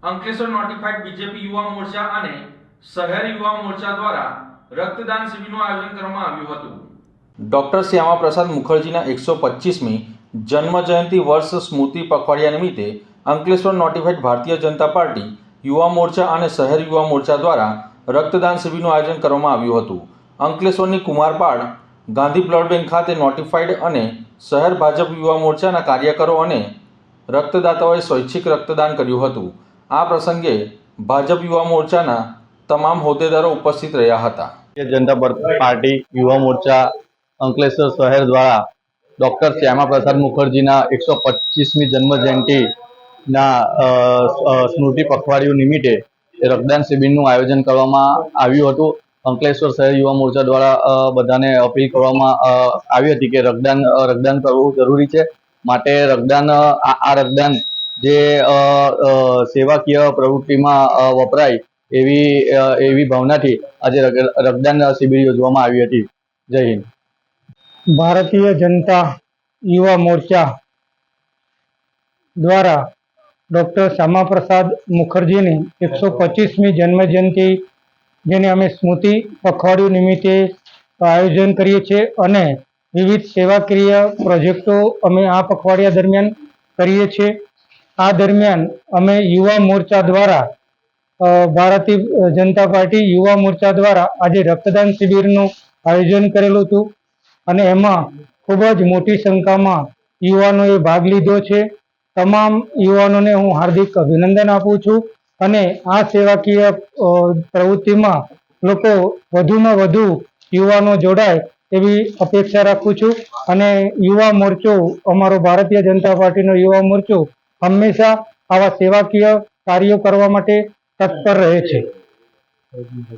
Ankleshwar notified BJP યુવા મોરચા અને શહેર યુવા મોરચા દ્વારા રક્તદાન શિબિરનું આયોજન કરવામાં આવ્યું હતું। ડોક્ટર શ્યામાપ્રસાદ મુખર્જીના 125મી જન્મજયંતિ વર્ષ સ્મૃતિ પખવાડિયા નિમિત્તે અંકલેશ્વર નોટિફાઈડ ભારતીય જનતા પાર્ટી યુવા મોરચા અને શહેર યુવા મોરચા દ્વારા રક્તદાન શિબિરનું આયોજન કરવામાં આવ્યું હતું। અંકલેશ્વરની કુમારપાડ ગાંધી બ્લડ બેંક ખાતે નોટિફાઈડ અને શહેર ભાજપ યુવા મોરચાના કાર્યકરો અને રક્તદાતાઓએ સ્વૈચ્છિક રક્તદાન કર્યું હતું। આ પ્રસંગે ભાજપ યુવા મોરચાના તમામ હોદ્દેદારો ઉપસ્થિત રહ્યા હતા। જનતા પાર્ટી યુવા મોરચા અંકલેશ્વર શહેર દ્વારા ડોક્ટર શ્યામાપ્રસાદ મુખર્જીના 125મી જન્મજયંતિના સ્મૃતિ પખવાડિયું નિમિત્તે રક્તદાન શિબિરનું આયોજન કરવામાં આવ્યું હતું। અંકલેશ્વર શહેર યુવા મોરચા દ્વારા બધાને અપીલ કરવામાં આવી હતી કે રક્તદાન કરવું જરૂરી છે। માટે આ રક્તદાન જે સેવાકીય પ્રવૃત્તિમાં વપરાય એવી ભાવનાથી આજે રક્તદાન શિબિર યોજવામાં આવી હતી। જય હિન્દ। ભારતીય જનતા યુવા મોરચા દ્વારા ડૉક્ટર શ્યામાપ્રસાદ મુખર્જીની 125મી જન્મજયંતિ જેને અમે સ્મૃતિ પખવાડિયું નિમિત્તે આયોજન કરીએ છીએ અને વિવિધ સેવાકીય પ્રોજેક્ટો અમે આ પખવાડિયા દરમિયાન કરીએ છીએ। આ દરમિયાન અમે યુવા મોરચા દ્વારા ભારતીય જનતા પાર્ટી યુવા મોરચા દ્વારા આજે રક્તદાન શિબિરનું આયોજન કરેલું હતું અને એમાં ખૂબ જ મોટી સંખ્યામાં યુવાનોએ ભાગ લીધો છે। તમામ યુવાનોને હું હાર્દિક અભિનંદન આપું છું અને આ સેવાકીય પ્રવૃત્તિમાં લોકો વધુમાં વધુ યુવાનો જોડાય એવી અપેક્ષા રાખું છું અને યુવા મોરચો અમારો ભારતીય જનતા પાર્ટીનો યુવા મોરચો હંમેશા આવા સેવાકીય કાર્યો કરવા માટે તત્પર રહે છે।